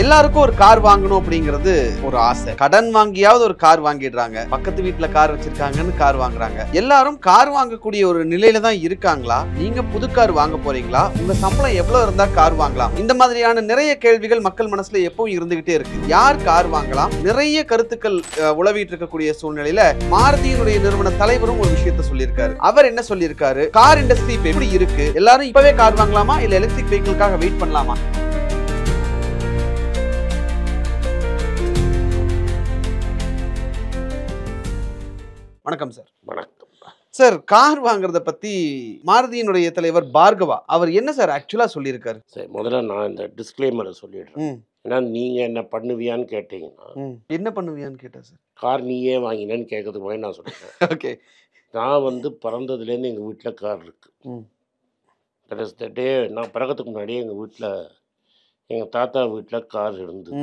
எல்லாருக்கும் ஒரு கார் வாங்கணும் அப்படிங்கிறது ஒரு ஆசை. கடன் வாங்கியாவது ஒரு கார் வாங்கிடுறாங்க. பக்கத்து வீட்டுல கார் வச்சிருக்காங்கன்னு கார் வாங்குறாங்க. எல்லாரும் கார் வாங்கக்கூடிய ஒரு நிலையில தான் இருக்காங்களா? நீங்க புது கார் வாங்க போறீங்களா? உங்க சம்பளம் எவ்வளவு இருந்தா கார் வாங்கலாம்? இந்த மாதிரியான நிறைய கேள்விகள் மக்கள் மனசுல எப்பவும் இருந்துகிட்டே இருக்கு. யார் கார் வாங்கலாம்? நிறைய கருத்துக்கள் உளவிட்டு இருக்கக்கூடிய சூழ்நிலையில மாருதியினுடைய நிறுவன தலைவரும் ஒரு விஷயத்த சொல்லியிருக்காரு. அவர் என்ன சொல்லியிருக்காரு? கார் இண்டஸ்ட்ரி இப்ப எப்படி இருக்கு? எல்லாரும் இப்பவே கார் வாங்கலாமா இல்ல எலக்ட்ரிக் வெஹிக்கிள்காக வெயிட் பண்ணலாமா? வணக்கம் சார். வணக்கம் சார். கார் வாங்குறத பத்தி மாருதியினுடைய தலைவர் பார்கவா அவர் என்ன சார் ஆக்சுவலா சொல்லியிருக்காரு? சரி, முதல்ல நான் இந்த டிஸ்க்ளைமரை சொல்லிடுறேன். ஏன்னா நீங்கள் என்ன பண்ணுவியான்னு கேட்டீங்கன்னா என்ன பண்ணுவியான்னு கேட்டேன் சார். கார் நீயே வாங்கினேன்னு கேட்கறதுக்கு போய் நான் சொல்லிட்டேன். ஓகே. நான் பிறந்ததுலேருந்து எங்கள் வீட்டில் கார் இருக்கு. தட் இஸ் த டே நான் பிறக்கிறதுக்கு முன்னாடியே எங்கள் வீட்டில் எங்கள் தாத்தா வீட்டில் கார் இருந்தது.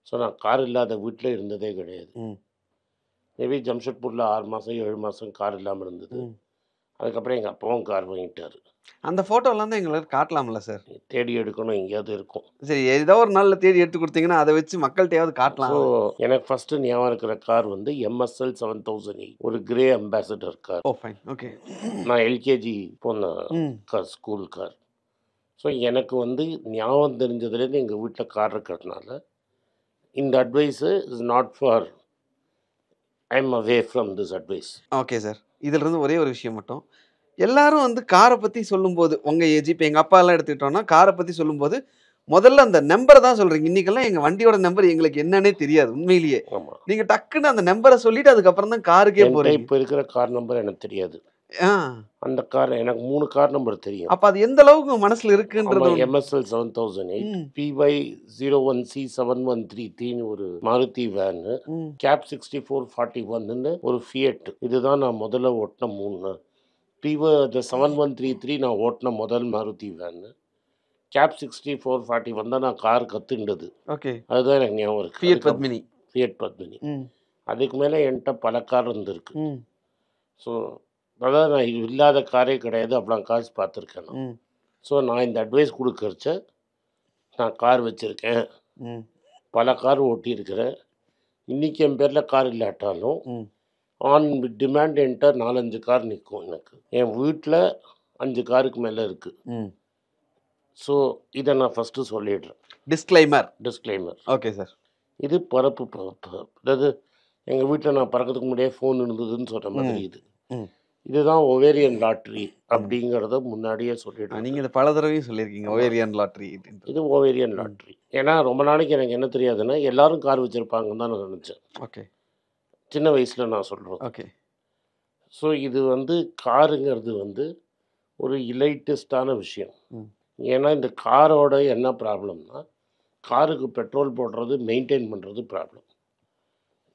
ஸோ நான் கார் இல்லாத வீட்டில் இருந்ததே கிடையாது. மேபி ஜம்ஷெட்பூரில் 6 மாதம் 7 மாதம் கார் இல்லாமல் இருந்தது. அதுக்கப்புறம் எங்கள் அப்பாவும் கார் வாங்கிட்டார். அந்த ஃபோட்டோலாம் தான் எங்களுக்கு காட்டலாம்ல சார்? தேடி எடுக்கணும், எங்கேயாவது இருக்கும். சரி, ஏதோ ஒரு நாளில் தேடி எடுத்து கொடுத்தீங்கன்னா அதை வச்சு மக்கள்கிட்டையாவது காட்டலாம். ஸோ எனக்கு ஃபஸ்ட்டு ஞாபகம் இருக்கிற கார் MSL 7008 ஒரு கிரே அம்பாசிடர் கார். ஓ ஃபைன், ஓகே. நான் எல்கேஜி போன கார், ஸ்கூல் கார். ஸோ எனக்கு ஞாபகம் தெரிஞ்சதுலேருந்து எங்கள் வீட்டில் கார் இருக்கிறதுனால இந்த advice is not for I am away from this advice. Okay sir. இதிலிருந்து ஒரே ஒரு விஷயம் மட்டும், எல்லாரும் காரை பற்றி சொல்லும்போது உங்கள் ஏஜ் இப்போ எங்கள் அப்பா எல்லாம் எடுத்துக்கிட்டோம்னா காரை பற்றி சொல்லும்போது முதல்ல அந்த நம்பரை தான் சொல்கிறீங்க. இன்றைக்கெல்லாம் எங்கள் வண்டியோட நம்பர் எங்களுக்கு என்னன்னே தெரியாது உண்மையிலேயே. ஆமாம், நீங்கள் டக்குன்னு அந்த நம்பரை சொல்லிவிட்டு அதுக்கப்புறம் தான் காருக்கே போகிறீங்க. இப்போ இருக்கிற கார் நம்பர் எனக்கு தெரியாது. அந்த கார் எனக்கு 3 கார் நம்பர் தெரியும். அப்போ அது எந்த அளவுக்கு மனசில் இருக்குன்றது. MSL 7008 PY01C713 ஒரு மாருதி வேனு, கேப் 6441 ஒரு ஃபியட். இதுதான் நான் முதல்ல ஓட்டின 3. PY7133 நான் ஓட்டின முதல் மாருதி வேனு. கேப் 6441 தான் நான் கார் கற்றுண்டது. ஓகே, அதுதான் எனக்கு ஞாபகம் இருக்கு. ஃபியட் பத்மினி. அதுக்கு மேலே என்கிட்ட பல கார் இருந்திருக்கு. ஸோ அதான் நான் இல்லாத காரே கிடையாது, அப்படிலாம் காசு பார்த்துருக்கேன் நான். ஸோ நான் இந்த அட்வைஸ் கொடுக்கறச்ச நான் கார் வச்சுருக்கேன், பல கார் ஓட்டியிருக்கிறேன். இன்றைக்கி என் பேரில் கார் இல்லாட்டாலும் ஆன் டிமாண்ட் என்கிட்ட 4-5 கார் நிற்கும். எனக்கு என் வீட்டில் 5 காருக்கு மேலே இருக்குது. ஸோ இதை நான் ஃபஸ்ட்டு சொல்லிடுறேன். டிஸ்க்ளைமர். Okay sir. இது அதாவது எங்கள் வீட்டில் நான் பறக்கிறதுக்கு முன்னாடியே ஃபோன் இருந்ததுன்னு சொல்கிற மாதிரி இதுதான் ஒவேரியன் லாட்ரி அப்படிங்கிறத முன்னாடியே சொல்லிடுறேன். நீங்கள் இதை பல தடவையும் சொல்லியிருக்கீங்க, ஒவேரியன் லாட்ரி. இது ஒவேரியன் லாட்ரி. ஏன்னா ரொம்ப நாளைக்கு எனக்கு என்ன தெரியாதுன்னா எல்லாரும் கார் வச்சுருப்பாங்கன்னு தான் நான் நினச்சேன். ஓகே, சின்ன வயசில் நான் சொல்கிறேன். ஓகே. ஸோ இது காருங்கிறது ஒரு இலைட்டஸ்டான விஷயம். ஏன்னா இந்த காரோட என்ன ப்ராப்ளம்னா, காருக்கு பெட்ரோல் போடுறது மெயின்டைன் பண்ணுறது ப்ராப்ளம்.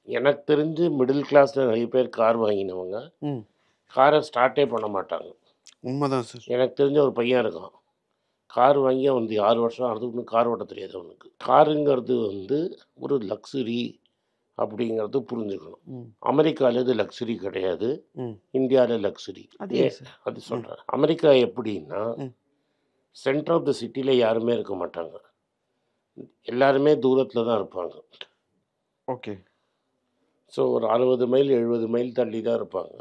எனக்கு தெரிஞ்சு மிடில் கிளாஸில் நிறைய பேர் கார் வாங்கினவங்க காரை ஸ்டார்ட்டே பண்ண மாட்டாங்க. உண்மைதான் சார். எனக்கு தெரிஞ்ச ஒரு பையன் இருக்கான், கார் வாங்கி 6 வருஷம் ஆகிறதுக்கு கார் ஓட்ட தெரியாது அவனுக்கு. காருங்கிறது ஒரு லக்ஸுரி அப்படிங்கிறது புரிஞ்சுக்கணும். அமெரிக்காவில் இது லக்ஸுரி கிடையாது, இந்தியாவில் லக்ஸுரி. அது சொல்கிறேன். அமெரிக்கா எப்படின்னா, சென்டர் ஆஃப் த சிட்டியில் யாருமே இருக்க மாட்டாங்க, எல்லாருமே தூரத்தில் தான் இருப்பாங்க. ஓகே. ஸோ ஒரு 60 மைல் 70 மைல் தள்ளி தான் இருப்பாங்க.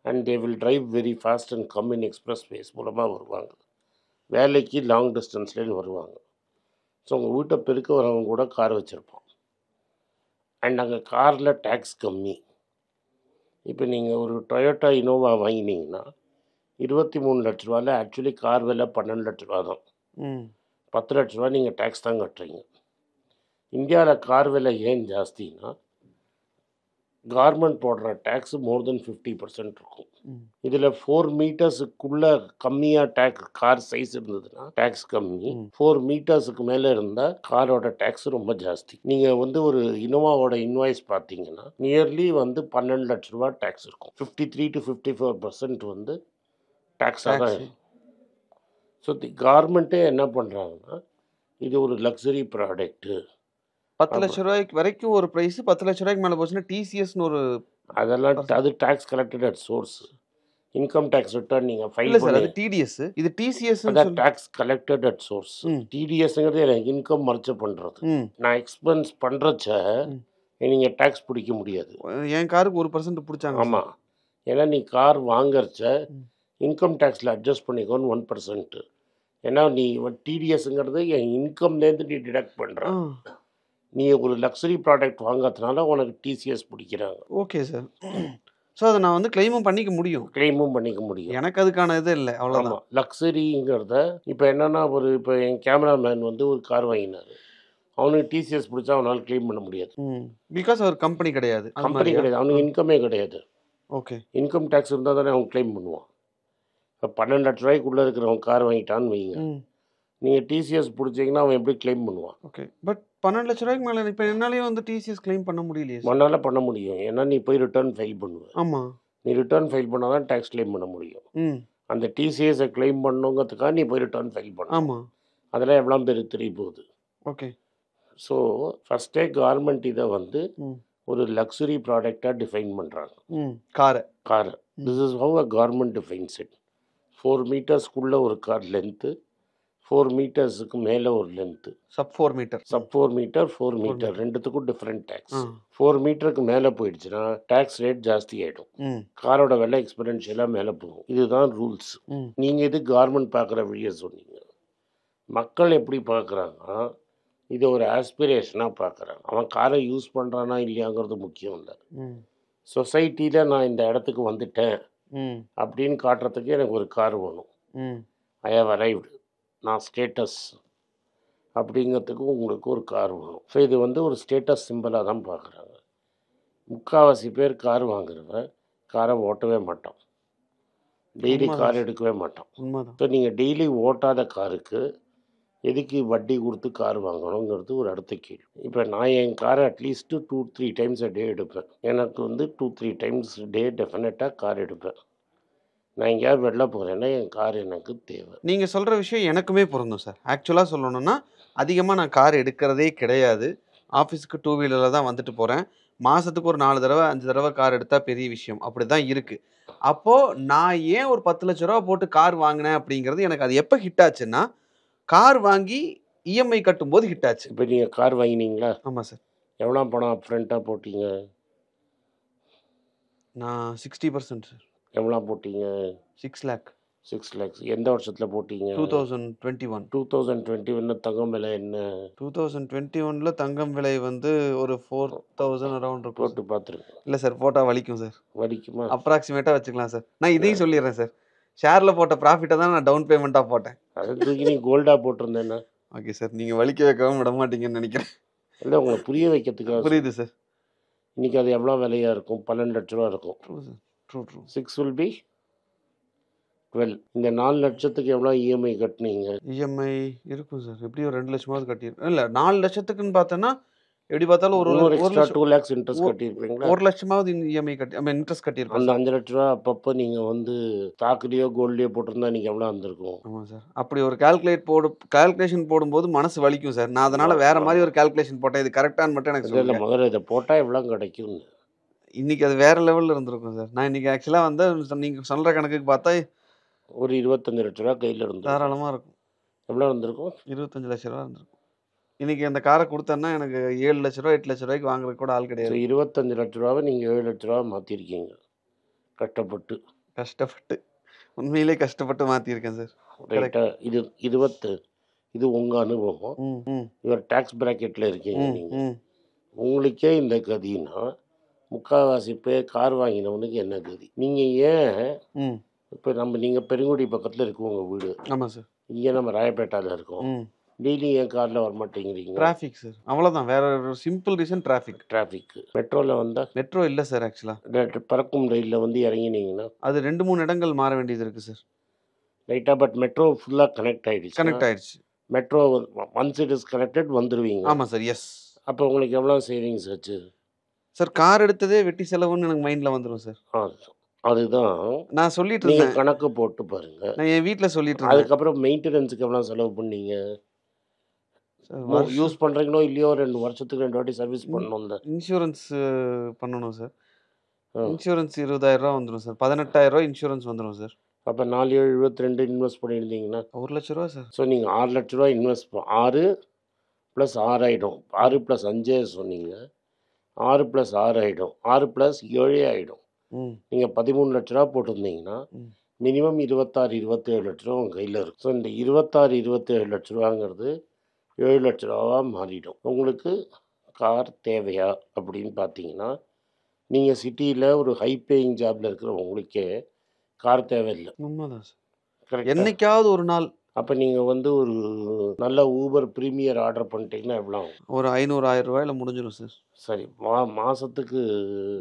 And they will drive very fast and come in expressways மூலமாக வருவாங்க. வேலைக்கு லாங் டிஸ்டன்ஸ்லேன்னு வருவாங்க. ஸோ உங்கள் வீட்டை பெருக்க வரவங்க கூட கார் வச்சுருப்போம். அண்ட் அங்கே காரில் டேக்ஸ் கம்மி. இப்போ நீங்கள் ஒரு டொயோட்டா இனோவா வாங்கினீங்கன்னா 23 லட்ச ரூபாவில் ஆக்சுவலி கார் விலை 12 லட்ச ரூபா தான். 10 லட்ச ரூபா நீங்கள் டேக்ஸ் தான் கட்டுறீங்க. இந்தியாவில் கார் விலை ஏன் ஜாஸ்தின்னா, கவர்மெண்ட் போடுற டேக்ஸ் மோர் தென் 50% இருக்கும். இதில் 4 மீட்டர்ஸுக்குள்ளே கம்மியாக கார் சைஸ் இருந்ததுன்னா டேக்ஸ் கம்மி. 4 மீட்டர்ஸுக்கு மேலே இருந்தால் காரோட டேக்ஸ் ரொம்ப ஜாஸ்தி. நீங்கள் ஒரு இனோவாவோட இன்வாய்ஸ் பார்த்தீங்கன்னா நியர்லி 12 லட்ச ரூபா டேக்ஸ் இருக்கும். 53 to 54% டேக்ஸாக தான் இருக்கும். ஸோ கவர்மெண்ட்டே என்ன பண்ணுறாங்கன்னா, இது ஒரு லக்ஸரி ப்ராடக்ட்டு. 10 லட்ச ரூபாய்க்கு வரைக்கும் ஒரு ப்ரைஸ், 10 லட்ச ரூபாய்க்கு மேலே போச்சுன்னா டிசிஎஸ்னு ஒரு அதெல்லாம் அது tax collected at source. Income tax return நீங்கள் ஃபைல் இல்ல சார், பண்ணி அது டிடிஎஸ், இது டிசிஎஸ். அதான் டேக்ஸ் கலெக்டட் அட் சோர்ஸ். ம். டிடிஎஸ்ங்கிறது எனக்கு இன்கம் மறைச்சு பண்ணுறது. ம். நான் எக்ஸ்பென்ஸ் பண்ணுறச்ச ம். நீங்கள் டேக்ஸ் பிடிக்க முடியாது. என் காருக்கு 1% பிடிச்சாங்க சார். ஆமாம், ஏன்னா நீ கார் வாங்குறச்ச ம். இன்கம் டேக்ஸில் அட்ஜஸ்ட் பண்ணிக்கோன்னு 1%. ஏன்னா நீ டிடிஎஸ்ங்கிறது என் இன்கம்லேருந்து நீ டிடக்ட் பண்ணுற. ஆ. நீ ஒரு லக்ஸரி ப்ராடக்ட் வாங்கிறதுனால உனக்கு டிசிஎஸ் பிடிக்கிறாங்க. Okay sir. ஸோ அதை நான் வந்து கிளைமும் பண்ணிக்க முடியும். கிளைமும் பண்ணிக்க முடியும். எனக்கு அதுக்கான இது இல்லை, அவ்வளோதான். ஆமாம், லக்ஸரிங்கிறத இப்போ என்னென்னா இப்போ என் கேமராமேன் வந்து ஒரு கார் வாங்கினார், அவனுக்கு டிசிஎஸ் பிடிச்சா அவனால் கிளைம் பண்ண முடியாது. பிகாஸ் அவர் கம்பெனி கிடையாது, கம்பெனி கிடையாது, அவனுக்கு இன்கமே கிடையாது. ஓகே. இன்கம் டேக்ஸ் இருந்தால் தானே அவன் கிளைம் பண்ணுவான். இப்போ 12 லட்ச ரூபாய்க்குள்ளே இருக்கிறவன் கார் வாங்கிட்டான்னு வைங்க, நீங்கள் டிசிஎஸ் பிடிச்சிங்கன்னா அவன் எப்படி கிளைம் பண்ணுவான்? ஓகே. பட் 12 லட்ச ரூபாய்க்கு மேலே இப்போ என்னாலேயும் வந்து டிசிஎஸ் கிளைம் பண்ண முடியலையே. மண்ணால் பண்ண முடியும், ஏன்னா நீ போய் ரிட்டர்ன் ஃபைல் பண்ணுவேன். ஆமாம், நீ ரிட்டர்ன் ஃபைல் பண்ணால் தான் டேக்ஸ் கிளைம் பண்ண முடியும். அந்த டிசிஎஸை கிளைம் பண்ணுங்கிறதுக்காக நீ போய் ரிட்டர்ன் ஃபைல் பண்ண. ஆமாம், அதெல்லாம் எவ்வளோ பேர் தெரிய போகுது. ஓகே. ஸோ ஃபஸ்ட்டே கவர்மெண்ட் இதை வந்து ஒரு லக்ஸுரி ப்ராடக்டாக டிஃபைன் பண்ணுறாங்க. காரை this is how a government defines it. 4 மீட்டர்ஸ்க்குள்ளே ஒரு கார் லென்த்து, 4 மீட்டர்ஸுக்கு மேலே ஒரு லென்த்து, சப் 4 மீட்டர், 4 மீட்டர் ரெண்டுத்துக்கும் டிஃப்ரெண்ட் டேக்ஸ். 4 மீட்டருக்கு மேலே போயிடுச்சுன்னா டேக்ஸ் ரேட் ஜாஸ்தி ஆகிடும், காரோட விலை எக்ஸ்பெரன்ஷியலாக மேலே போகும். இதுதான் ரூல்ஸ். நீங்கள் இது கவர்மெண்ட் பார்க்குற வழியை சொன்னீங்க. மக்கள் எப்படி பார்க்குறாங்கன்னா இது ஒரு ஆஸ்பிரேஷனாக பார்க்குறாங்க. அவன் காரை யூஸ் பண்ணுறானா இல்லையாங்கிறது முக்கியம் இல்லை. சொசைட்டியில் நான் இந்த இடத்துக்கு வந்துட்டேன் அப்படின்னு காட்டுறதுக்கு எனக்கு ஒரு கார் வேணும். ஐ ஹவ் அரைவ்டு, நான் ஸ்டேட்டஸ் அப்படிங்கிறதுக்கு உங்களுக்கு ஒரு கார் வேணும். ஸோ இது வந்து ஒரு ஸ்டேட்டஸ் சிம்பிளாக தான் பார்க்குறாங்க. முக்கால்வாசி பேர் கார் வாங்குறவன் காரை ஓட்டவே மாட்டான், டெய்லி கார் எடுக்கவே மாட்டான். ஸோ நீங்கள் டெய்லி ஓட்டாத காருக்கு எதுக்கு வட்டி கொடுத்து கார் வாங்கணுங்கிறது ஒரு அடுத்த கேள்வி. இப்போ நான் என் காரை அட்லீஸ்ட்டு 2-3 டைம்ஸ் டே எடுப்பேன். எனக்கு வந்து 2-3 டைம்ஸ் டே டெஃபினட்டாக கார் எடுப்பேன். நான் எங்கேயாவது வெளில போகிறேன்னா என் கார் எனக்கு தேவை. நீங்கள் சொல்கிற விஷயம் எனக்குமே பொருந்தும் சார். ஆக்சுவலாக சொல்லணுன்னா அதிகமாக நான் கார் எடுக்கிறதே கிடையாது. ஆஃபீஸுக்கு 2 வீலரில் தான் வந்துட்டு போகிறேன். மாதத்துக்கு ஒரு 4 தடவை 5 தடவை கார் எடுத்தால் பெரிய விஷயம், அப்படி தான் இருக்குது. அப்போது நான் ஏன் ஒரு 10 லட்ச ரூபா போட்டு கார் வாங்கினேன் அப்படிங்கிறது எனக்கு அது எப்போ ஹிட் ஆச்சுன்னா, கார் வாங்கி இஎம்ஐ கட்டும்போது ஹிட் ஆச்சு. இப்போ நீங்கள் கார் வாங்கினீங்களா? ஆமாம் சார். எவ்வளோ பணம் அப்ஃப்ரண்ட்டாக போட்டீங்க? நான் 60% சார். எவ்வளோ போட்டீங்க? 6 lakh. 6 lakhs. எந்த வருஷத்தில் போட்டீங்க? 2021. 2021 தங்கம் விலை என்ன? 2021 தங்கம் விலை வந்து ஒரு 4,000 அரௌண்ட் இருக்கும். போட்டு பார்த்துருங்க. இல்லை சார், போட்டால் வலிக்கும் சார். வலிக்குமா? அப்ராக்சிமேட்டாக வச்சுக்கலாம் சார். நான் இதையும் சொல்லிடுறேன் சார், ஷேரில் போட்ட ப்ராஃபிட்டை தான் நான் டவுன் பேமெண்ட்டாக போட்டேன். அது தூக்கி நீ கோல்டாக போட்டிருந்தேன்னா? ஓகே சார், நீங்கள் வலிக்க வைக்கவும் விட மாட்டீங்கன்னு நினைக்கிறேன். இல்லை, உங்களை புரிய வைக்கிறதுக்காக. புரியுது சார். இன்றைக்கி அது எவ்வளோ விலையாக இருக்கும்? 12 லட்ச ரூபா இருக்கும். True sir, true. 6 will be 12. இந்த 4 லட்சத்துக்கு எவ்வளோ இஎம்ஐ கட்டினீங்க? இஎம்ஐ இருக்கும் சார், எப்படியும் 2 லட்சமாவது கட்டியிருக்கேன். இல்லை, 4 லட்சத்துக்குன்னு பார்த்தோன்னா எப்படி பார்த்தாலும் ஒரு எக்ஸ்ட்ரா 2 lakhs இன்ட்ரெஸ்ட் கட்டியிருப்பீங்களா? 1 லட்சமாவது இஎம்ஐ இன்ட்ரெஸ்ட் கட்டியிருக்கேன். அந்த 5 லட்ச ரூபா அப்பப்போ நீங்கள் வந்து ஸ்டாக்லேயோ கோல்ட்லேயோ போட்டிருந்தா நீங்கள் எவ்வளோ வந்திருக்கும்? ஆமாம் சார். அப்படி ஒரு கால்குலேஷன் போடும்போது மனசு வலிக்கும் சார். நான் அதனால் வேறு மாதிரி ஒரு கால்குலேஷன் போட்டேன். இது கரெக்டானு மட்டும் எனக்கு இல்லை, முதல்ல இதை போட்டால் எவ்வளோ கிடைக்கும்னு. இன்றைக்கி அது வேறு லெவலில் இருந்திருக்கும் சார். நான் இன்றைக்கி ஆக்சுவலாக வந்து நீங்கள் சொல்கிற கணக்குக்கு பார்த்தா ஒரு 25 லட்ச ரூபா கையில் இருந்து தாராளமாக இருக்கும். எவ்வளோ இருந்திருக்கும்? 25 லட்ச ரூபா இருந்திருக்கும். இன்றைக்கி அந்த காரை கொடுத்தேன்னா எனக்கு 7 லட்ச ரூபா 8 லட்ச ரூபாய்க்கு வாங்குறதுக்கு கூட ஆள் கிடையாது. 25 லட்ச ரூபாவை நீங்கள் 7 லட்ச ரூபா மாற்றிருக்கீங்க கஷ்டப்பட்டு உண்மையிலே கஷ்டப்பட்டு மாற்றிருக்கேன் சார். ரைட்டாக? இது உங்கள் அனுபவம். இவர் டேக்ஸ் ப்ராக்கெட்டில் இருக்கீங்க நீங்கள். உங்களுக்கே இந்த கதின்னா முக்கால்வாசி பேர் கார் வாங்கினவனுக்கு என்ன கதி? நீங்கள் ஏன் இப்போ நீங்கள் பெருங்குடி பக்கத்தில் இருக்கோம் உங்கள் வீடு. ஆமாம் சார். இங்கே நம்ம ராயப்பேட்டாவில் இருக்கோம். டெய்லி ஏன் காரில் வரமாட்டேங்கிறீங்க? டிராஃபிக் சார், அவ்வளோதான். வேற ஒரு சிம்பிள் ரீசன் டிராஃபிக். மெட்ரோவில் வந்தால்? மெட்ரோ இல்லை சார். ஆக்சுவலாக பறக்கும் ரயிலில் வந்து இறங்கினீங்கன்னா அது 2-3 இடங்கள் மாற வேண்டியது இருக்குது சார். ரைட்டாக? பட் மெட்ரோ ஃபுல்லாக கனெக்ட் ஆகிடுச்சு. Metro once it is connected வந்துடுவீங்க. ஆமாம் சார். எஸ். அப்போ உங்களுக்கு எவ்வளோ சேவிங்ஸ் ஆச்சு சார்? கார் எடுத்ததே வெட்டி செலவுன்னு எனக்கு மைண்டில் வந்துடும் சார். அதுதான் நான் சொல்லிட்டு இருக்கேன். கணக்கு போட்டு பாருங்க. நான் என் வீட்டில் சொல்லிட்டு இருக்கேன். அதுக்கப்புறம் மெயின்டெனன்ஸுக்கு எவ்வளோ செலவு பண்ணீங்க? யூஸ் பண்ணுறீங்களோ இல்லையோ 2 வருஷத்துக்கு 2 வாட்டி சர்வீஸ் பண்ணணும். இன்சூரன்ஸ் பண்ணணும் சார். இன்சூரன்ஸ் 20,000 வந்துடும் சார். 18,000 இன்சூரன்ஸ் வந்துடும் சார். அப்போ 4,722 இன்வெஸ்ட் பண்ணியிருந்தீங்கன்னா 1,00,000 சார். ஸோ நீங்கள் 6,00,000 இன்வெஸ்ட் 6 + 6 ஆகிடும். 6 + 5 சொன்னீங்க, 6 + 6 ஆகிடும், 6 + 7 ஆகிடும். நீங்கள் 13,00,000 போட்டிருந்தீங்கன்னா மினிமம் 26 27 லட்ச ரூபா உங்கள் கையில் இருக்கும். ஸோ இந்த 26 27 லட்ச ரூபாங்கிறது 7 லட்ச ரூபாவாக மாறிடும். உங்களுக்கு கார் தேவையா அப்படின்னு பார்த்தீங்கன்னா, நீங்கள் சிட்டியில் ஒரு ஹை பேயிங் ஜாபில் இருக்கிற உங்களுக்கே கார் தேவையில்லை. உண்மைதான் சார். கரெக்டாக. என்னைக்காவது ஒரு நாள் அப்போ நீங்கள் வந்து ஒரு நல்ல ஊபர் ப்ரீமியர் ஆர்டர் பண்ணிட்டீங்கன்னா எவ்வளோ ஆகும்? ஒரு 500-1000 ரூபாயில முடிஞ்சிடும் சார். சரி, மாதத்துக்கு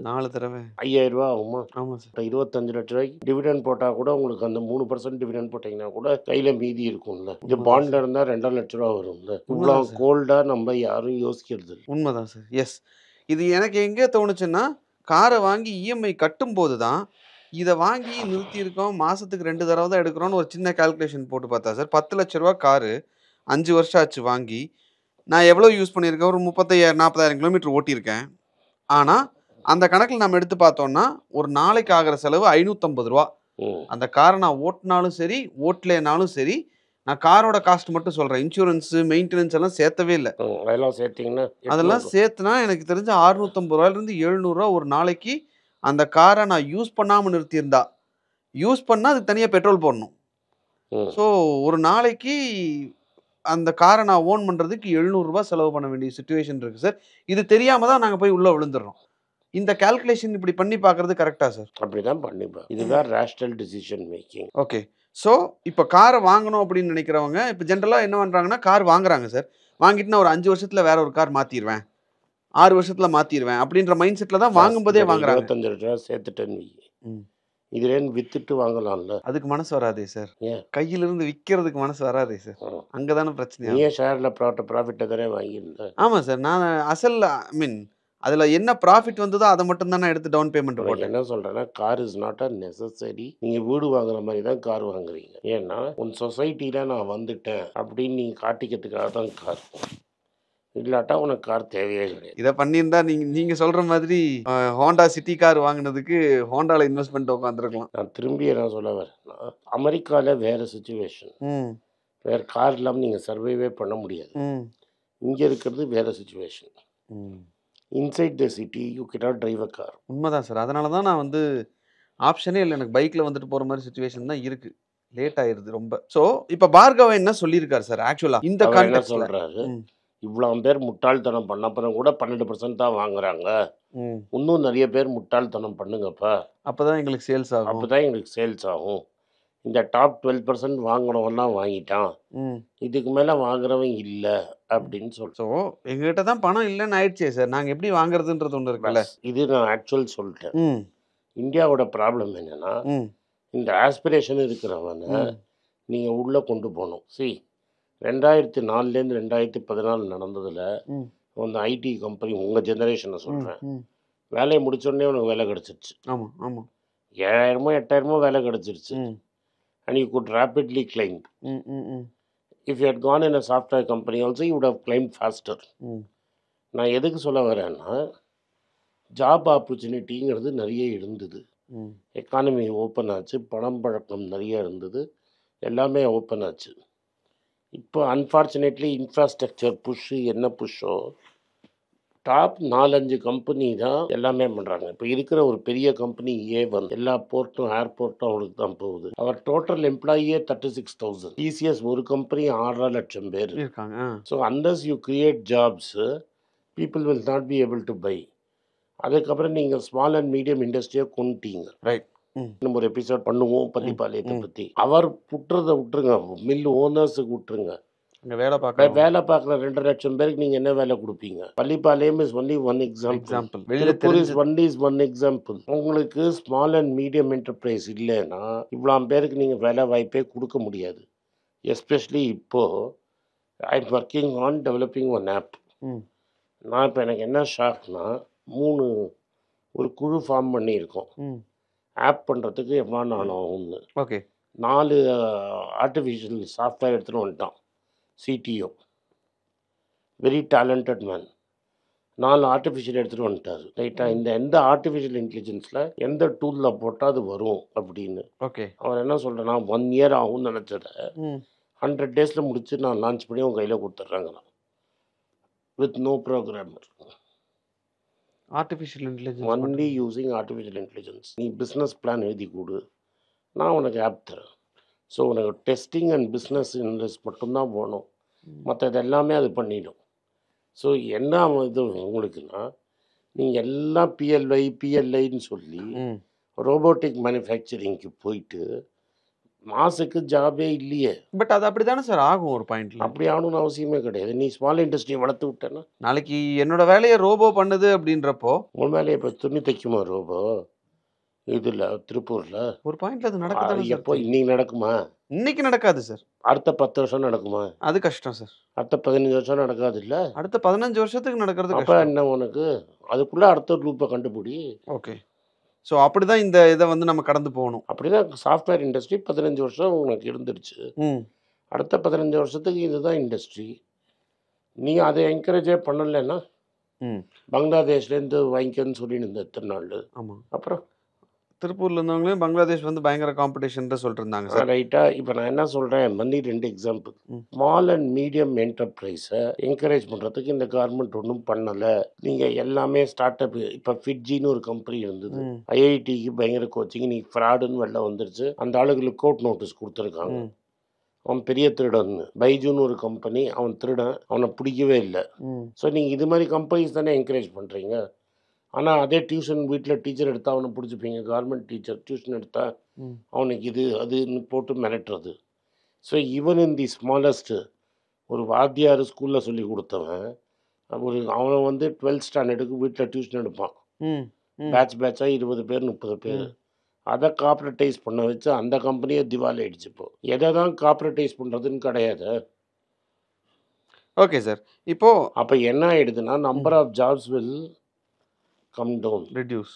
4 தடவை 5,000 ரூபா ஆகுமா? ஆமாம் சார். 25 லட்ச ரூபாய்க்கு டிவிடெண்ட் போட்டால் கூட உங்களுக்கு அந்த 3% டிவிடெண்ட் போட்டிங்கன்னா கூட கையில் மீதி இருக்கும்ல. இது பாண்டில் இருந்தால் 2.5 லட்ச ரூபா வரும்ல. இவ்வளோ கோல்டாக நம்ம யாரும் யோசிக்கிறது. உண்மைதான் சார். எஸ், இது எனக்கு எங்கே தோணுச்சுன்னா, காரை வாங்கி இஎம்ஐ கட்டும்போது தான் இதை வாங்கி நிறுத்தியிருக்கோம், மாதத்துக்கு 2 தடவை தான் எடுக்கிறோன்னு ஒரு சின்ன கால்குலேஷன் போட்டு பார்த்தா சார், 10 லட்ச ரூபா காரு 5 வருஷம் ஆச்சு வாங்கி. நான் எவ்வளோ யூஸ் பண்ணியிருக்கேன்? ஒரு 35,000-40,000 கிலோமீட்டர் ஓட்டியிருக்கேன். ஆனால் அந்த கணக்கில் நம்ம எடுத்து பார்த்தோம்னா ஒரு நாளைக்கு ஆகிற செலவு 550 ரூபா. அந்த காரை நான் ஓட்டினாலும் சரி ஓட்டலைனாலும் சரி, நான் காரோட காஸ்ட் மட்டும் சொல்கிறேன், இன்சூரன்ஸு மெயின்டெனன்ஸ் எல்லாம் சேர்த்தவே இல்லை. அதெல்லாம் சேர்த்திங்கன்னா அதெல்லாம் சேர்த்துனா எனக்கு தெரிஞ்ச 650 ரூபாயிலிருந்து 700 ரூபா ஒரு நாளைக்கு. அந்த காரை நான் யூஸ் பண்ணாமல் நிறுத்தியிருந்தா, யூஸ் பண்ணால் அதுக்கு தனியாக பெட்ரோல் போடணும். ஸோ ஒரு நாளைக்கு அந்த காரை நான் ஓன் பண்ணுறதுக்கு 700 ரூபா செலவு பண்ண வேண்டிய சுச்சுவேஷன் இருக்குது சார். இது தெரியாமல் தான் நாங்கள் போய் உள்ளே விழுந்துடுறோம். இந்த கால்குலேஷன் இப்படி பண்ணி பார்க்குறது கரெக்டாக சார்? அப்படி தான் பண்ணிப்பேன். இதுதான் rational decision making. Okay. So இப்போ காரை வாங்கணும் அப்படின்னு நினைக்கிறவங்க இப்போ ஜென்ரலாக என்ன பண்ணுறாங்கன்னா, கார் வாங்குறாங்க சார். வாங்கிட்டு நான் ஒரு 5 வருஷத்தில் வேற ஒரு கார் மாற்றிடுவேன், 6 வருஷத்தில் மாற்றிடுவேன் அப்படின்ற மைண்ட் செட்டில் தான் வாங்கும்போதே வாங்குறாங்க. 25 லட்ச ரூபா சேர்த்துட்டேன்னு இதுலேருந்து வித்துட்டு வாங்கலாம்ல. அதுக்கு மனசு வராதே சார். ஏன் கையிலிருந்து விற்கிறதுக்கு மனசு வராதே சார். அங்கே தானே பிரச்சனை. நீ ஷேரில் ப்ராஃபிட்டை தானே வாங்கியிருந்தேன். ஆமாம் சார். நான் அசல் ஐ மீன் அதில் என்ன ப்ராஃபிட் வந்ததோ அதை மட்டும் தான் நான் எடுத்து டவுன் பேமெண்ட் போட்டேன். என்ன சொல்கிறேன்னா, car is not a necessary. நீங்கள் வீடு வாங்குற மாதிரி தான் கார் வாங்குறீங்க. ஏன்னா உன் சொசைட்டியில் நான் வந்துட்டேன் அப்படின்னு நீங்கள் காட்டிக்கிறதுக்காக தான் கார். இல்லாட்டா உனக்கு கார் தேவையே கிடையாது. இதை பண்ணியிருந்தா நீங்கள் சொல்கிற மாதிரி ஹோண்டா சிட்டி கார் வாங்கினதுக்கு ஹோண்டாவில் இன்வெஸ்ட்மெண்ட் உட்காந்துருக்கலாம். நான் திரும்பி என்ன சொல்ல வரேன்னா, அமெரிக்காவில் வேறு சுச்சுவேஷன். வேறு கார் இல்லாமல் நீங்கள் சர்வைவே பண்ண முடியாது. இங்கே இருக்கிறது வேறு situation. Inside the city you cannot drive a car. உண்மைதான் சார். அதனால தான் நான் வந்து ஆப்ஷனே இல்லை, எனக்கு பைக்கில் வந்துட்டு போகிற மாதிரி சுச்சுவேஷன் தான் இருக்குது. லேட் ஆயிடுது ரொம்ப. ஸோ இப்போ பார்கவன் என்ன சொல்லியிருக்காரு சார் ஆக்சுவலாக இந்த என்ன சொல்கிறாரு? இவ்வளோ பேர் முட்டாள்தனம் பண்ண அப்புறம் கூட 12% தான் வாங்குறாங்க. இன்னும் நிறைய பேர் முட்டாள்தனம் பண்ணுங்கப்பா, அப்போ தான் எங்களுக்கு சேல்ஸ் ஆகும். அப்போ தான் எங்களுக்கு சேல்ஸ் ஆகும். இந்த டாப் 12% வாங்கினவன்லாம் வாங்கிட்டான், இதுக்கு மேலே வாங்குறவன் இல்லை அப்படின்னு சொல்லி. ஸோ எங்ககிட்ட தான் பணம் இல்லைன்னு ஆயிடுச்சே சார், நாங்கள் எப்படி வாங்குறதுன்றது ஒன்று இருக்குல்ல. இது நான் ஆக்சுவல் சொல்லிட்டேன். இந்தியாவோட ப்ராப்ளம் என்னென்னா, இந்த ஆஸ்பிரேஷன் இருக்கிறவனை நீங்கள் உள்ளே கொண்டு போகணும். 2004லேருந்து 2014 நடந்ததில் அந்த ஐடி கம்பெனி, உங்கள் ஜெனரேஷனை சொல்கிறேன், வேலையை முடிச்சோடனே உனக்கு வேலை கிடச்சிருச்சு. ஆமாம் ஆமாம். 7,000 8,000 வேலை கிடச்சிருச்சு. and you could rapidly climb. If you had gone in a software company also, you would have climbed faster. நான் எதுக்கு சொல்ல வரேன்னா, ஜாப் ஆப்பர்ச்சுனிட்டிங்கிறது நிறைய இருந்தது. எக்கானமி ஓப்பன் ஆச்சு, பணம் பழக்கம் நிறைய இருந்தது, எல்லாமே ஓப்பன் ஆச்சு. இப்போ அன்ஃபார்ச்சுனேட்லி இன்ஃப்ராஸ்ட்ரக்சர் புஷ்ஷு என்ன புஷ்ஷோ, டாப் 4-5 கம்பெனி தான் எல்லாமே பண்ணுறாங்க. இப்போ இருக்கிற ஒரு பெரிய கம்பெனி A1 எல்லா போர்ட்டும் ஏர்போர்ட்டும் அவங்களுக்கு தான் போகுது. அவர் டோட்டல் எம்ப்ளாயியே 36,000. TCS ஒரு கம்பெனி 6.5 லட்சம் பேர் இருக்காங்க. So unless you create jobs, people will not be able to buy. அதுக்கப்புறம் நீங்கள் ஸ்மால் அண்ட் மீடியம் இண்டஸ்ட்ரியை கொண்டுட்டீங்க. ரைட். நம்ம ஒரு எபிசோட் பண்ணுவோம் பள்ளிப்பாளையத்தை பற்றி. அவர் விட்டுறதை விட்டுருங்க, மில் ஓனர்ஸுக்கு விட்டுருங்க. வேலை பார்க்குற 2.5 லட்சம் பேருக்கு நீங்கள் என்ன வேலை கொடுப்பீங்க? Pallipalayam is only one example. Tiruppur is one example. உங்களுக்கு ஸ்மால் அண்ட் மீடியம் என்டர்பிரைஸ் இல்லைன்னா இவ்வளோ பேருக்கு நீங்கள் வேலை வாய்ப்பே கொடுக்க முடியாது. எஸ்பெஷலி இப்போது I am working on developing one app. நான் இப்போ எனக்கு என்ன ஷாக்னா, ஒரு குழு ஃபார்ம் பண்ணியிருக்கோம். ஆப் பண்ணுறதுக்கு எவ்வளோ நானும் ஆகும்னு. ஓகே. 4 ஆர்டிஃபிஷியல் சாஃப்ட்வேர் எடுத்துகிட்டு வந்துட்டான். CTO, very talented man. 4 artificial எடுத்துகிட்டு வந்துட்டார் ரைட்டா. இந்த எந்த ஆர்டிஃபிஷியல் இன்டெலிஜென்ஸில் எந்த டூலில் போட்டால் அது வரும் அப்படின்னு. ஓகே. அவர் என்ன சொல்கிறேன்னா 1 இயர் ஆகும்னு நினச்சத 100 டேஸில் முடிச்சு நான் லான்ச் பண்ணி உங்கள் கையில் கொடுத்துட்றாங்க நான், with no programmer, artificial intelligence only using artificial intelligence. நீ பிஸ்னஸ் பிளான் எழுதி கொடு, நான் உனக்கு ஆப் தரேன். ஸோ உனக்கு டெஸ்டிங் அண்ட் பிஸ்னஸ் இன்ட்ரெஸ்ட் மட்டும்தான் போகணும், மற்றது எல்லாமே அது பண்ணிடும். ஸோ என்ன இது உங்களுக்குன்னா, நீங்கள் எல்லாம் பிஎல்ஐன்னு சொல்லி ரோபோட்டிக் மேனுஃபேக்சரிங்க்கு போயிட்டு மாசுக்கு ஜாபே இல்லையே. பட் அது அப்படி தானே சார் ஆகும் ஒரு பாயிண்ட்ல. அப்படி ஆகணும்னு அவசியமே கிடையாது. நீ ஸ்மால் இண்டஸ்ட்ரியை வளர்த்து விட்டேன்னா நாளைக்கு என்னோட வேலையை ரோபோ பண்ணுது அப்படின்றப்போ உன் மேலே இப்போ துணி தைக்குமா ரோபோ? இதில் திருப்பூரில் ஒரு பாயிண்ட்ல அது நடக்குது. எப்போ இன்னைக்கு நடக்குமா? இன்னைக்கு நடக்காது சார். அடுத்த 10 வருஷம் நடக்குமா? அது கஷ்டம் சார். அடுத்த 15 வருஷம் நடக்காது இல்லை? அடுத்த 15 வருஷத்துக்கு நடக்கிறது அப்போ என்ன உனக்கு? அதுக்குள்ளே அடுத்த லூப்பை கண்டுபிடி. ஓகே. ஸோ அப்படிதான் இந்த இதை வந்து நம்ம கடந்து போகணும். அப்படிதான் சாஃப்ட்வேர் இண்டஸ்ட்ரி 15 வருஷம் உனக்கு இருந்துருச்சு. அடுத்த 15 வருஷத்துக்கு இதுதான் இண்டஸ்ட்ரி. நீ அதை என்கரேஜே பண்ணலைன்னா பங்களாதேஷ்லேருந்து வாங்கிக்கன்னு சொல்லிட்டு இருந்த எத்தனை நாள். ஆமாம். அப்புறம் திருப்பூர்ல இருந்தவங்களே பங்களாதேஷ் வந்து பயங்கர காம்படிஷன் சொல்லிட்டு இருந்தாங்க சார். ரைட்டா. இப்போ நான் என்ன சொல்கிறேன், மந்தி 2 எக்ஸாம்பிள். ஸ்மால் அண்ட் மீடியம் என்டர்பிரைஸை என்கரேஜ் பண்ணுறதுக்கு இந்த கவர்மெண்ட் ஒன்றும் பண்ணலை. நீங்கள் எல்லாமே ஸ்டார்ட் அப். இப்போ ஃபிட்ஜின்னு ஒரு கம்பெனி இருந்தது, ஐஐடிக்கு பயங்கர கோச்சிங், நீ ஃப்ராடுன்னு வெளில வந்துருச்சு. அந்த ஆளுகளுக்கு கோர்ட் நோட்டீஸ் கொடுத்துருக்காங்க, அவன் பெரிய திருடன். பைஜூன்னு ஒரு கம்பெனி, அவன் திருடன், அவனை பிடிக்கவே இல்லை. ஸோ நீங்கள் இது மாதிரி கம்பெனிஸ் தானே என்கரேஜ் பண்ணுறீங்க. ஆனால் அதே டியூஷன் வீட்டில் டீச்சர் எடுத்தால் அவனை பிடிச்சிப்பீங்க. கவர்மெண்ட் டீச்சர் டியூஷன் எடுத்தால் அவனுக்கு இது அதுன்னு போட்டு மிரட்டுறது. So even in the smallest ஒரு வாத்தியார் ஸ்கூலில் சொல்லி கொடுத்தவன் அவனை வந்து 12th ஸ்டாண்டர்டுக்கு வீட்டில் டியூஷன் எடுப்பான். பேட்சாக 20 பேர் 30 பேர். அதை கார்பரேட்டைஸ் பண்ண வச்சு அந்த கம்பெனியை திவாலி ஆயிடுச்சு. இப்போ எதை தான் கார்பரேட்டைஸ் பண்ணுறதுன்னு கிடையாது. Okay sir. இப்போது அப்போ என்ன ஆகிடுதுன்னா, number of jobs will come down, reduce.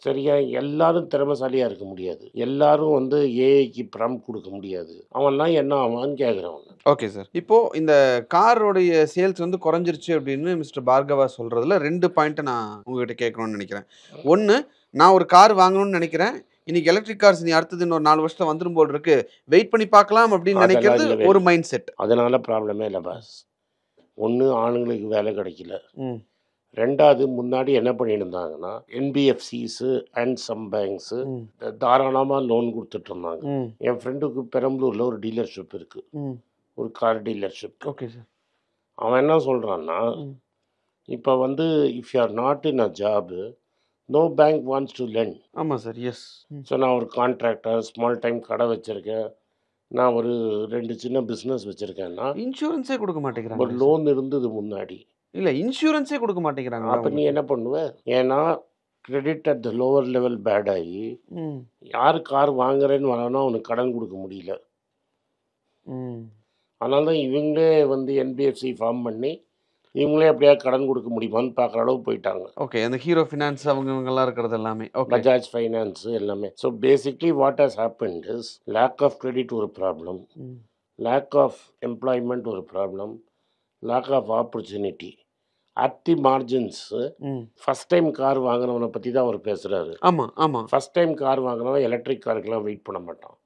சரியா. எல்லாரும் திறமைசாலியாக இருக்க முடியாது, எல்லாரும் வந்து ஏஐக்கு ப்ராம்ப்ட் கொடுக்க முடியாது. அவன்லாம் என்ன ஆவான்னு கேட்குறவன். Okay sir. இப்போது இந்த காரோடைய சேல்ஸ் வந்து குறைஞ்சிருச்சு அப்படின்னு மிஸ்டர் பார்கவா சொல்கிறதுல 2 பாயிண்ட்டை நான் உங்ககிட்ட கேட்கணும்னு நினைக்கிறேன். ஒன்று, நான் ஒரு கார் வாங்கணும்னு நினைக்கிறேன், இன்னைக்கு எலக்ட்ரிக் கார்ஸ் நீ அடுத்தது இன்னொரு 4 வருஷத்துல வந்துடும் போல் இருக்கு, வெயிட் பண்ணி பார்க்கலாம் அப்படின்னு நினைக்கிறது ஒரு மைண்ட் செட். அதனால ப்ராப்ளமே இல்லை பாஸ். ஒன்று, ஆணுங்களுக்கு வேலை கிடைக்கல. 2வது, முன்னாடி என்ன பண்ணிட்டு இருந்தாங்கன்னா, என்பிஎஃப்சிஸு அண்ட் சம் பேங்க்ஸு தாராளமாக லோன் கொடுத்துட்டு இருந்தாங்க. என் ஃப்ரெண்டுக்கு பெரம்பலூரில் ஒரு டீலர்ஷிப் இருக்குது, ஒரு கார் டீலர்ஷிப். Okay sir. அவன் என்ன சொல்கிறான்னா, இப்போ வந்து if you are not in a job, no bank wants to lend. ஆமாம் சார். எஸ். ஸோ நான் ஒரு கான்ட்ராக்டர், ஸ்மால் டைம் கடை வச்சுருக்கேன், நான் ஒரு 2 சின்ன பிஸ்னஸ் வச்சுருக்கேன்னா இன்சூரன்ஸே கொடுக்க மாட்டேங்கிறாங்க. ஒரு லோன் இருந்தது முன்னாடி, இல்லை இன்சூரன்ஸே கொடுக்க மாட்டேங்கிறாங்க. அப்போ நீ என்ன பண்ணுவ? ஏன்னா credit at the lower level bad ஆகி யார் கார் வாங்குறேன்னு வரானோ அவனுக்கு கடன் கொடுக்க முடியல. அதனால தான் இவங்களே வந்து என்பிஎஃப்சி ஃபார்ம் பண்ணி இவங்களே அப்படியே கடன் கொடுக்க முடியுமான்னு பார்க்குற அளவு போயிட்டாங்க. ஓகே. அந்த ஹீரோ ஃபினான்ஸ் அவங்கெல்லாம் இருக்கிறது எல்லாமே, பஜாஜ் ஃபைனான்ஸ் எல்லாமே. So basically what has happened is, lack of credit ஒரு ப்ராப்ளம், லேக் ஆஃப் எம்ப்ளாய்மெண்ட் ஒரு problem, lack of opportunity at the margins. First time car வாங்கினவனை பற்றி தான் அவர் பேசுகிறாரு. ஆமாம் ஆமாம். ஃபஸ்ட் டைம் கார் வாங்கினவன் எலக்ட்ரிக் காருக்கெல்லாம் வெயிட் பண்ண மாட்டான்.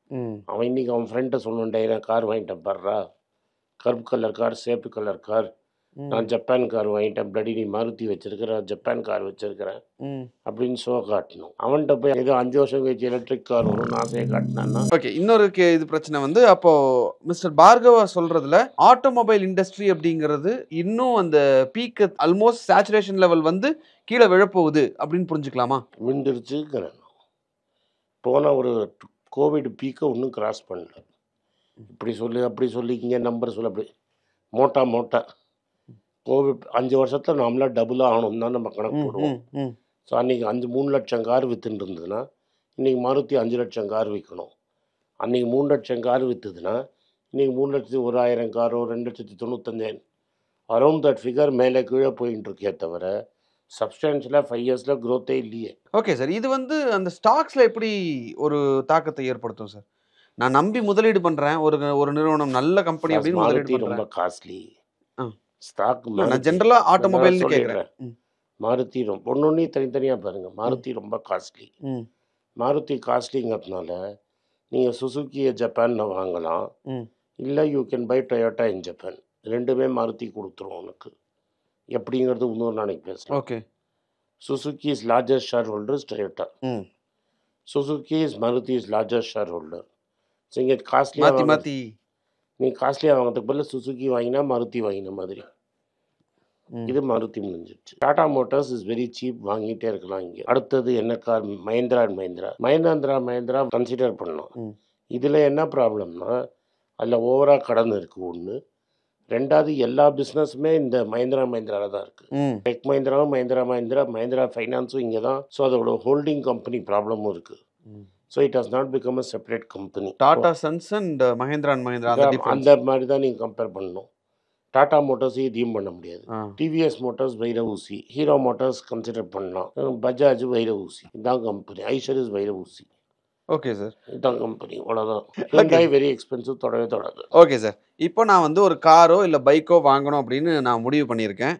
அவன் இன்றைக்கி அவன் ஃப்ரெண்டை சொல்லுண்டே, நான் கார் வாங்கிட்டேன் பாடுறா, கருப்பு கலர் கார், சேப்பு கலர் கார், நான் ஜப்பான் கார் வாங்கிட்டேன், பிளடி நீ மாருதி வச்சிருக்கிறேன், ஜப்பான் கார் வச்சிருக்கிறேன் அப்படின்னு ஷோ காட்டணும். அவன்கிட்ட போய் ஏதோ 5 வருஷம் கழிச்சு எலக்ட்ரிக் கார் வரும்னு ஆசையை காட்டினான்னா. ஓகே. இன்னொரு இது பிரச்சனை வந்து, அப்போ மிஸ்டர் பார்கவா சொல்றதுல ஆட்டோமொபைல் இண்டஸ்ட்ரி அப்படிங்கிறது இன்னும் அந்த பீக் ஆல்மோஸ்ட் சேச்சுரேஷன் லெவல் வந்து கீழே விழப்போகுது அப்படின்னு புரிஞ்சுக்கலாமா? விழுந்துருச்சுங்கிறேன். போன ஒரு கோவிட் பீக்கை ஒன்றும் கிராஸ் பண்ணல. இப்படி சொல்லி அப்படி சொல்லி இங்கே நம்பர் சொல்ல, அப்படி மோட்டா கோவிட் 5 வருஷத்தில் நாமளாக டபுளாக ஆகணும் தான் நம்ம கணக்கு போடுவோம். ஸோ அன்றைக்கி 3 லட்சம் கார் விற்றுன்னு இருந்ததுன்னா இன்றைக்கி மாருதி 5 லட்சம் கார் விற்கணும். அன்றைக்கி 3 லட்சம் கார் விற்றுதுன்னா இன்றைக்கி 3,01,000 காரோ 2,95,000 அரௌண்ட் தட் ஃபிகர் மேலே கீழே போயின்னு இருக்கே தவிர சப்ஸ்டான்ஷியலாக 5 இயர்ஸில் க்ரோத்தே இல்லையே. Okay sir. இது வந்து அந்த ஸ்டாக்ஸில் எப்படி ஒரு தாக்கத்தை ஏற்படுத்தும் சார்? நான் நம்பி முதலீடு பண்ணுறேன், ஒரு நிறுவனம் நல்ல கம்பெனி அப்படின்னு முதலீடு ரொம்ப காஸ்ட்லி. ஸ்டாக் நான் ஜென்ரலா ஆட்டோமொபைல்னு கேக்குறேன். மாருதி ரொம்ப ஒன்னொன்னையும் தனித்தனியாக பாருங்கள். மாருதி ரொம்ப காஸ்ட்லி. மாருதி காஸ்ட்லிங்கிறதுனால நீங்கள் சுசுக்கியை ஜப்பானில் வாங்கலாம், இல்லை you can buy Toyota in Japan. ரெண்டுமே மாருதி கொடுத்துரும் உனக்கு. எப்படிங்கிறது இன்னொரு நாளைக்கு பேசலாம். Okay. Suzuki is largest share holder is Toyota. Suzuki is Maruti is largest share holder. So இங்கே காஸ்ட்லியாக மாத்தி நீ காஸ்ட்லியாக வாங்கிறதுக்கு பதில் சுசுக்கி வாங்கினா மாருதி வாங்கின மாதிரி. இது மாருதி முடிஞ்சிருச்சு. Tata Motors is very cheap, வாங்கிட்டே இருக்கலாம். இங்கே அடுத்தது என்ன car? Mahindra and Mahindra consider பண்ணலாம். இதில் என்ன ப்ராப்ளம்னா அதில் ஓவராக கடன் இருக்குது ஒன்று. ரெண்டாவது எல்லா பிஸ்னஸுமே இந்த மஹிந்திராவில் தான் இருக்குது. டெக் மஹிந்திராவும் மஹிந்திரா ஃபைனான்ஸும் இங்கே தான். ஸோ அதோட ஹோல்டிங் கம்பெனி ப்ராப்ளமும் இருக்குது. So it has not become a separate company. Tata sons and Mahindra அந்த மாதிரி தான் நீங்கள் கம்பேர் பண்ணணும். டாடா மோட்டார்ஸ் இதையும் பண்ண முடியாது. டிவிஎஸ் மோட்டார்ஸ் வைர ஊசி, ஹீரோ மோட்டார்ஸ் கன்சிடர் பண்ணலாம், பஜாஜ் வைர ஊசி, இதான் கம்பெனி. ஐஷர் இஸ் வைர ஊசி. ஓகே சார், இதான் கம்பெனி, அவ்வளோதான். வெரி எக்ஸ்பென்சிவ், தொடராது. ஓகே சார், இப்போ நான் வந்து ஒரு காரோ இல்லை பைக்கோ வாங்கணும் அப்படின்னு நான் முடிவு பண்ணியிருக்கேன்.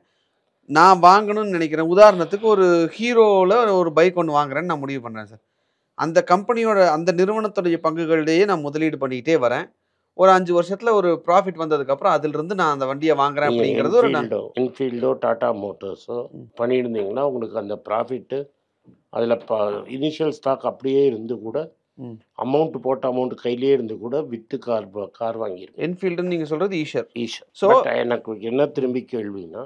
நான் வாங்கணும்னு நினைக்கிறேன். உதாரணத்துக்கு ஒரு ஹீரோவில் ஒரு பைக் ஒன்று வாங்குறேன்னு நான் முடிவு பண்ணுறேன் சார். அந்த கம்பெனியோட அந்த நிறுவனத்துடைய பங்குகளிலேயே நான் முதலீடு பண்ணிக்கிட்டே வரேன். ஒரு 5 வருஷத்துல ஒரு ப்ராஃபிட் வந்ததுக்கப்புறம் அதிலிருந்து நான் அந்த வண்டியை வாங்குறேன் அப்படிங்கிறது ஒரு என்ஃபீல்டோ டாடா மோட்டார்ஸோ பண்ணியிருந்தீங்கன்னா உங்களுக்கு அந்த ப்ராஃபிட்டு அதில் இனிஷியல் ஸ்டாக் அப்படியே இருந்து கூட அமௌண்ட் கையிலே இருந்து கூட வித்து கார் வாங்கியிருக்கேன். என்ஃபீல்டுன்னு நீங்கள் சொல்கிறது ஈஷர். ஸோ எனக்கு என்ன திரும்பி கேள்வின்னா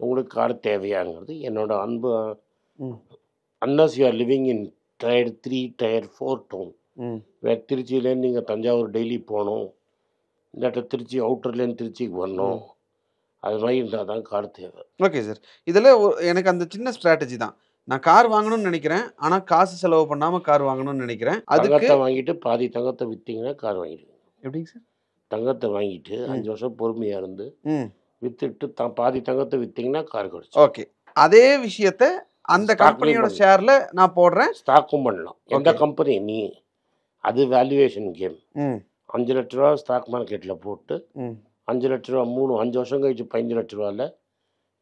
உங்களுக்கு கார் தேவையாங்கிறது என்னோட அன்பு. Unless you are living in Tier 3, Tier 4 town, வேறு திருச்சியிலேருந்து நீங்கள் தஞ்சாவூர் டெய்லி போகணும், இல்லாட்ட திருச்சி அவுட்டர்லேருந்து திருச்சிக்கு வரணும், அது மாதிரி இருந்தால் தான் கார் தேவை. ஓகே சார், இதில் எனக்கு அந்த சின்ன ஸ்ட்ராட்டஜி தான். நான் கார் வாங்கணும்னு நினைக்கிறேன், ஆனால் காசு செலவு பண்ணாமல் கார் வாங்கணும்னு நினைக்கிறேன். தங்கத்தை வாங்கிட்டு பாதி தங்கத்தை விற்றீங்கன்னா கார் வாங்கிடுங்க. எப்படிங்க சார்? தங்கத்தை வாங்கிட்டு 5 வருஷம் பொறுமையாக இருந்து விற்றுட்டு பாதி தங்கத்தை விற்றீங்கன்னா கார் கிடச்சி. ஓகே, அதே விஷயத்தை அந்த கம்பெனியோட ஷேர்ல நான் போடுறேன். ஸ்டாக்கும் பண்ணலாம். எந்த கம்பெனி நீ அது வேல்யூவேஷன் கேம். 5 லட்ச ரூபா ஸ்டாக் மார்க்கெட்டில் போட்டு 5 லட்ச ரூபா 5 வருஷம் கழிச்சு 15 லட்ச ரூபாவில்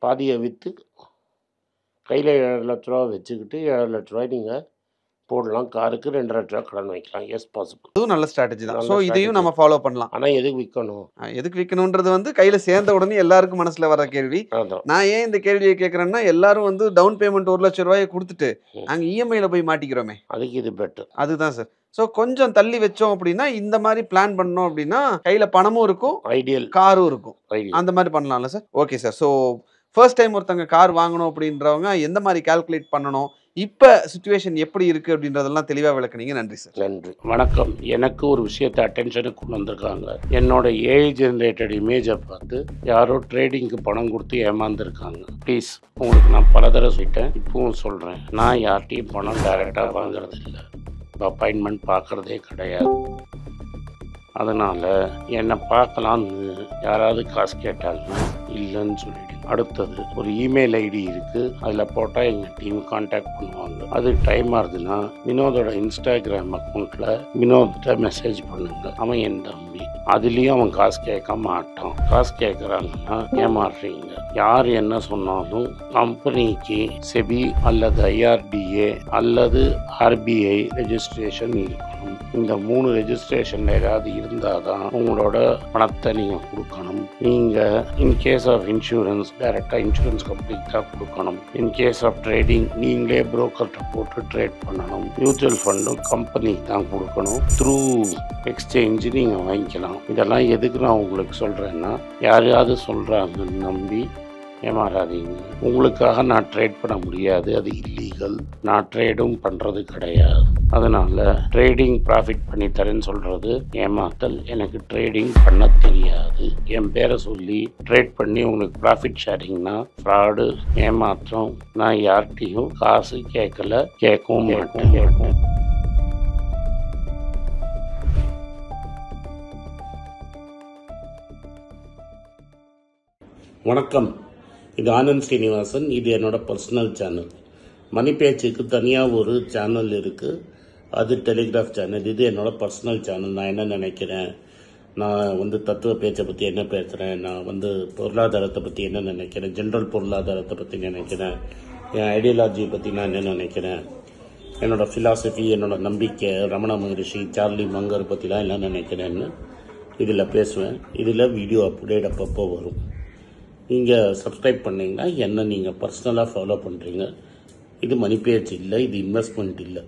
பாதியை விற்று கையில் 7 லட்ச ரூபா வச்சுக்கிட்டு 7 லட்ச ரூபாய் நீங்கள் போடலாம். காருக்கு 2 லட்ச ரூபா கடன் வைக்கலாம். Yes possible. அதுவும் நல்ல ஸ்ட்ராட்டஜி தான். ஸோ இதையும் நம்ம ஃபாலோ பண்ணலாம். ஆனால் எதுக்கு விற்கணும்? எதுக்கு விற்கணுன்றது வந்து கையில் சேர்ந்த உடனே எல்லாருக்கும் மனசில் வர கேள்வி. நான் ஏன் இந்த கேள்வியை கேட்குறேன்னா, எல்லாரும் வந்து டவுன் பேமெண்ட் 1 லட்ச ரூபாயை கொடுத்துட்டு நாங்கள் இஎம்ஐயில் போய் மாட்டிக்கிறோமே, அதுக்கு இது பெட்டர். அதுதான் சார். ஸோ கொஞ்சம் தள்ளி வச்சோம் அப்படின்னா, இந்த மாதிரி பிளான் பண்ணோம் அப்படின்னா கையில் பணமும் இருக்கும், ஐடியல் காரும் இருக்கும், அந்த மாதிரி பண்ணலாம்ல sir? Okay sir. So first time ஒருத்தங்க கார் வாங்கணும் அப்படின்றவங்க எந்த மாதிரி கால்குலேட் பண்ணணும், இப்போ சிச்சுவேஷன் எப்படி இருக்குது அப்படின்றதெல்லாம் தெளிவாக விளக்குனீங்க. நன்றி சார். நன்றி, வணக்கம். எனக்கு ஒரு விஷயத்தை அட்டென்ஷனுக்கு கொண்டு வந்திருக்காங்க. என்னோட ஏஐ ஜென்ரேட்டட் இமேஜை பார்த்து யாரோ ட்ரேடிங்க்கு பணம் கொடுத்து ஏமாந்துருக்காங்க. ப்ளீஸ், உங்களுக்கு நான் பல தடவை சொல்லிட்டேன், இப்பவும் சொல்கிறேன், நான் யார்கிட்டையும் பணம் டைரெக்டாக வாங்குறது இல்லை, அப்பாயின்மெண்ட் பார்க்குறதே கிடையாது. அதனால் என்னை பார்க்கலான்னு யாராவது காசு கேட்டாங்கன்னா இல்லைன்னு சொல்லிவிடுங்க. அடுத்தது ஒரு இமெயில் ஐடி இருக்குது, அதில் போட்டால் எங்கள் டீம் கான்டாக்ட் பண்ணுவாங்க. அது டைம் ஆகுதுன்னா வினோதோட இன்ஸ்டாகிராம் அக்கௌண்ட்டில் வினோத்தை மெசேஜ் பண்ணுங்க. அவன் என் தம்பி, அதுலேயும் அவன் காசு கேட்க மாட்டான். காசு கேட்குறாங்கன்னா ஏமாறுறீங்க. யார் என்ன சொன்னாலும் கம்பெனிக்கு செபி அல்லது ஐஆர்டிஏ அல்லது ஆர்பிஐ ரெஜிஸ்ட்ரேஷன் இருக்கணும். இந்த 3 ரெஜிஸ்ட்ரேஷன் ஏதாவது இருந்தால் தான் உங்களோட பணத்தை நீங்கள் கொடுக்கணும். நீங்கள் இன்கேஸ் ஆஃப் இன்சூரன்ஸ் டைரெக்டாக இன்சூரன்ஸ் கம்பெனிக்கு தான் கொடுக்கணும். இன்கேஸ் ஆஃப் ட்ரேடிங் நீங்களே புரோக்கர்கிட்ட போட்டு ட்ரேட் பண்ணணும். மியூச்சுவல் ஃபண்டும் கம்பெனிக்கு தான் கொடுக்கணும். த்ரூ எக்ஸ்சேஞ்சு நீங்கள் வாங்கிக்கலாம். இதெல்லாம் எதுக்கு நான் உங்களுக்கு சொல்கிறேன்னா, யாரையாவது சொல்கிறாங்கன்னு நம்பி ஏமாறாதீங்க. உங்களுக்காக நான் ட்ரேட் பண்ண முடியாது, அது இல்லீகல். நான் ட்ரேடும் பண்ணுறது கிடையாது. அதனால் ட்ரேடிங் ப்ராஃபிட் பண்ணி தரேன்னு சொல்கிறது ஏமாத்தல். எனக்கு ட்ரேடிங் பண்ண தெரியாது. என் பேரை சொல்லி ட்ரேட் பண்ணி உங்களுக்கு ப்ராஃபிட் ஷேரிங்னா ஃப்ராடு, ஏமாற்றம். நான் யார்கிட்டையும் காசு கேட்கல, கேட்கவும் மாட்டேன். வணக்கம், இது ஆனந்த் ஸ்ரீனிவாசன். இது என்னோட பர்சனல் சேனல். மணி பேச்சுக்கு தனியாக ஒரு சேனல் இருக்குது, அது டெலிகிராஃப் சேனல். இது என்னோட பர்சனல் சேனல். நான் என்ன நினைக்கிறேன், நான் வந்து தத்துவ பேச்சை பற்றி என்ன பேசுகிறேன், நான் வந்து பொருளாதாரத்தை பற்றி என்ன நினைக்கிறேன், ஜென்ரல் பொருளாதாரத்தை பற்றி நினைக்கிறேன், என் ஐடியாலஜியை பற்றி நான் என்ன நினைக்கிறேன், என்னோட ஃபிலாசபி, என்னோட நம்பிக்கை, ரமண மகரிஷி, சார்லி மங்கர் பற்றிலாம் என்ன நினைக்கிறேன்னு இதில் பேசுவேன். இதில் வீடியோ அப்டேட் அப்பப்போ வரும். நீங்கள் சப்ஸ்கிரைப் பண்ணிங்கன்னா என்ன நீங்கள் பர்சனலாக ஃபாலோ பண்ணுறீங்க. இது மணி பேச்சு இல்லை, இது இன்வெஸ்ட்மெண்ட் இல்லை.